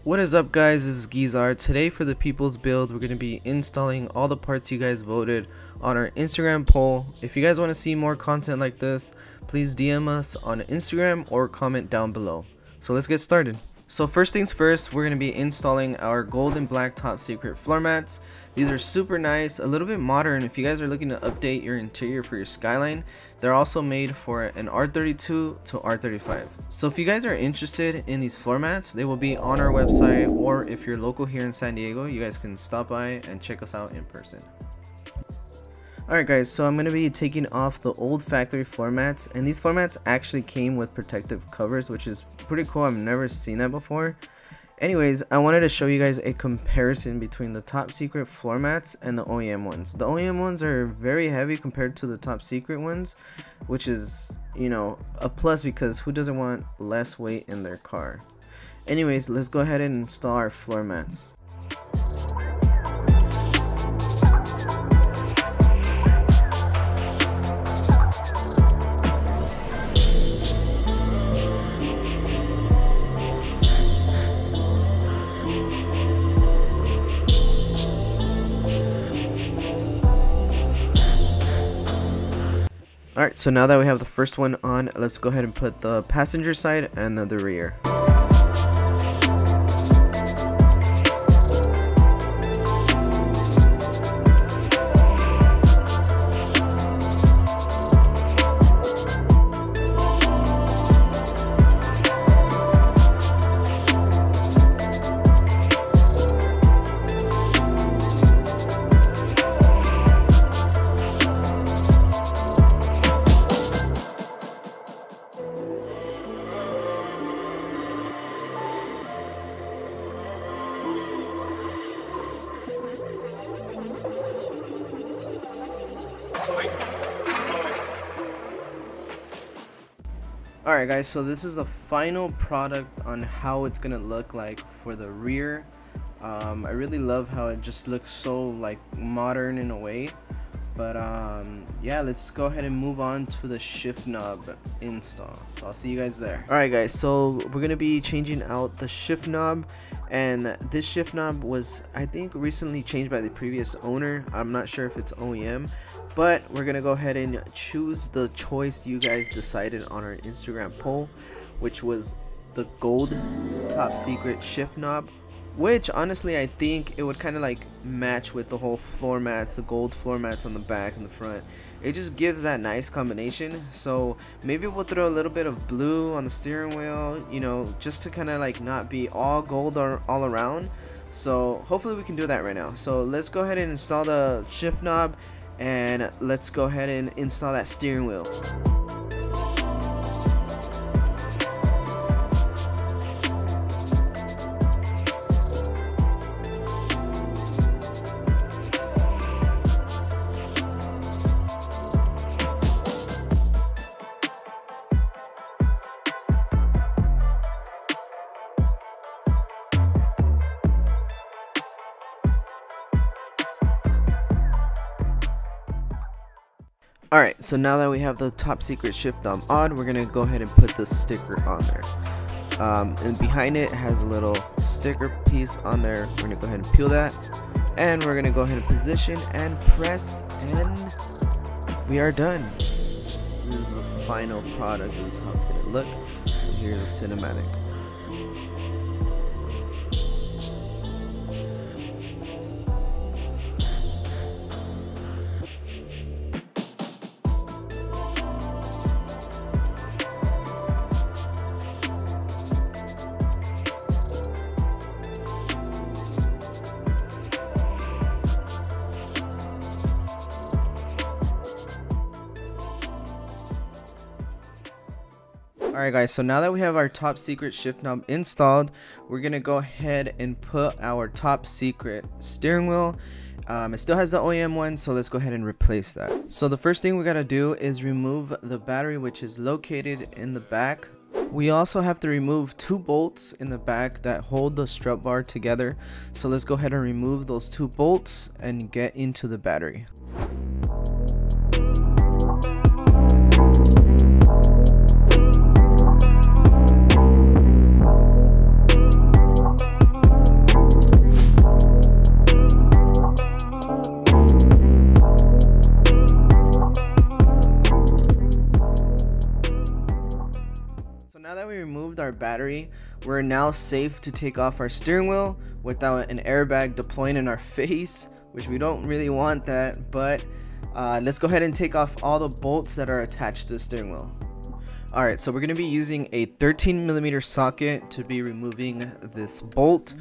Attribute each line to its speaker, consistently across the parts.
Speaker 1: What is up, guys? This is Gizar. Today for the people's build, we're going to be installing all the parts you guys voted on our Instagram poll. If you guys want to see more content like this, please DM us on Instagram or comment down below. So let's get started. So first things first, we're going to be installing our gold and black top secret floor mats. These are super nice, a little bit modern. If you guys are looking to update your interior for your Skyline, they're also made for an R32 to R35. So if you guys are interested in these floor mats, they will be on our website, or if you're local here in San Diego, you guys can stop by and check us out in person. Alright guys, so I'm going to be taking off the old factory floor mats, and these floor mats actually came with protective covers, which is pretty cool. I've never seen that before. Anyways, I wanted to show you guys a comparison between the top secret floor mats and the OEM ones. The OEM ones are very heavy compared to the top secret ones, which is, you know, a plus because who doesn't want less weight in their car? Anyways, let's go ahead and install our floor mats. Alright, so now that we have the first one on, let's go ahead and put the passenger side and then the rear. Alright guys, so this is the final product on how it's gonna look like for the rear. I really love how it just looks so like modern in a way, but yeah, let's go ahead and move on to the shift knob install. So I'll see you guys there. Alright guys, so we're gonna be changing out the shift knob, and this shift knob was, I think, recently changed by the previous owner. I'm not sure if it's OEM, but we're gonna go ahead and choose the choice you guys decided on our Instagram poll, which was the gold top secret shift knob, which honestly I think it would kind of like match with the whole floor mats, the gold floor mats on the back and the front. It just gives that nice combination. So maybe we'll throw a little bit of blue on the steering wheel, you know, just to kind of like not be all gold or all around. So hopefully we can do that right now. So let's go ahead and install the shift knob, and let's go ahead and install that steering wheel. Alright, so now that we have the top secret shift knob on, we're gonna go ahead and put the sticker on there. And behind it has a little sticker piece on there. We're gonna go ahead and peel that, and we're gonna go ahead and position and press, and we are done. This is the final product. This is how it's gonna look. So here's a cinematic. Alright guys, so now that we have our top secret shift knob installed, we're gonna go ahead and put our top secret steering wheel. It still has the OEM one, so let's go ahead and replace that. So the first thing we gotta do is remove the battery, which is located in the back. We also have to remove 2 bolts in the back that hold the strut bar together. So let's go ahead and remove those 2 bolts and get into the battery. Now that we removed our battery, we're now safe to take off our steering wheel without an airbag deploying in our face, which we don't really want that. But let's go ahead and take off all the bolts that are attached to the steering wheel. Alright, so we're going to be using a 13mm socket to be removing this bolt.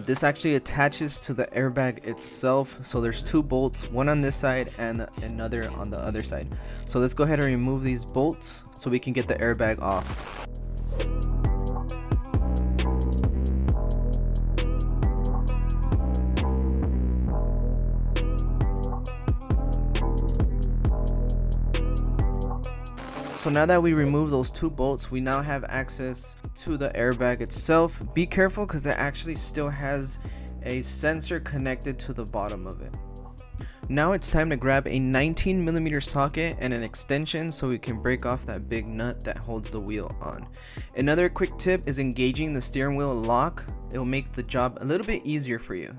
Speaker 1: This actually attaches to the airbag itself, so there's 2 bolts, one on this side and another on the other side. So let's go ahead and remove these bolts so we can get the airbag off. So now that we remove those 2 bolts, we now have access to the airbag itself. Be careful because it actually still has a sensor connected to the bottom of it. Now it's time to grab a 19mm socket and an extension so we can break off that big nut that holds the wheel on. Another quick tip is engaging the steering wheel lock. It will make the job a little bit easier for you.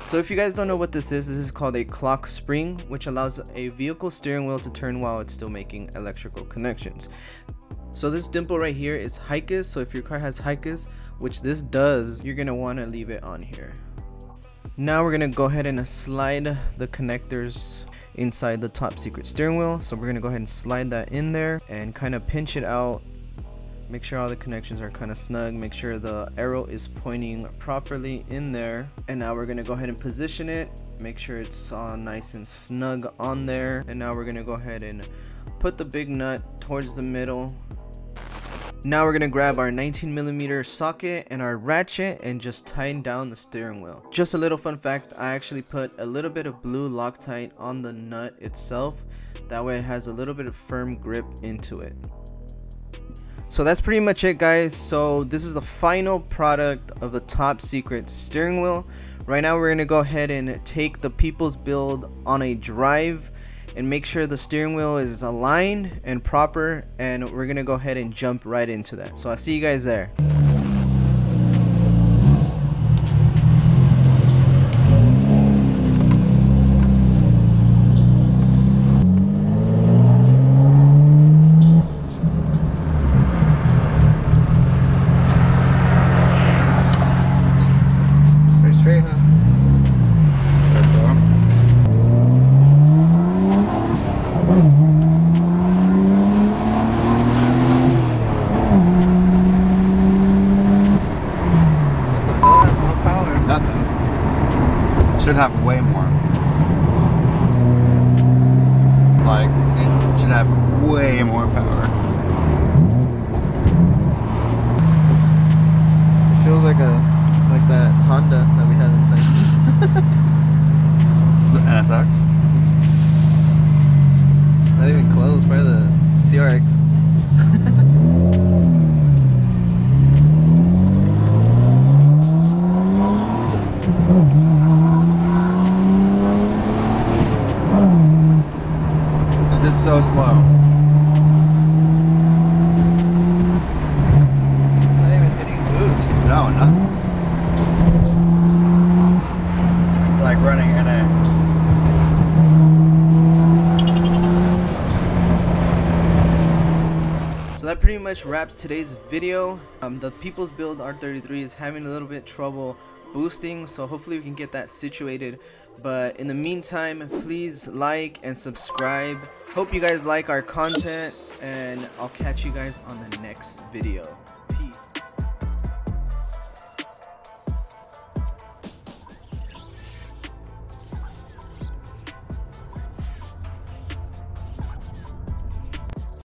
Speaker 1: So if you guys don't know what this is called a clock spring, which allows a vehicle steering wheel to turn while it's still making electrical connections. So this dimple right here is HICUS, so if your car has HICUS, which this does, you're going to want to leave it on here. Now we're going to go ahead and slide the connectors inside the top secret steering wheel. So we're going to go ahead and slide that in there and kind of pinch it out. Make sure all the connections are kind of snug. Make sure the arrow is pointing properly in there. And now we're going to go ahead and position it. Make sure it's all nice and snug on there. And now we're going to go ahead and put the big nut towards the middle. Now we're going to grab our 19mm socket and our ratchet and just tighten down the steering wheel. Just a little fun fact, I actually put a little bit of blue Loctite on the nut itself. That way it has a little bit of firm grip into it. So that's pretty much it, guys. So this is the final product of the top secret steering wheel. Right now we're going to go ahead and take the People's Build on a drive and make sure the steering wheel is aligned and proper, and we're going to go ahead and jump right into that. So I'll see you guys there.
Speaker 2: Should have way more. Like, it should have way more power.
Speaker 1: It feels like that Honda that we had inside.
Speaker 2: The NSX?
Speaker 1: Not even close, probably the CRX.
Speaker 2: It's so slow.
Speaker 1: It's not even hitting boost.
Speaker 2: No, nothing. It's like running in a...
Speaker 1: So that pretty much wraps today's video. The People's Build R33 is having a little bit trouble boosting, so hopefully we can get that situated But in the meantime, please like and subscribe. Hope you guys like our content, and I'll catch you guys on the next video.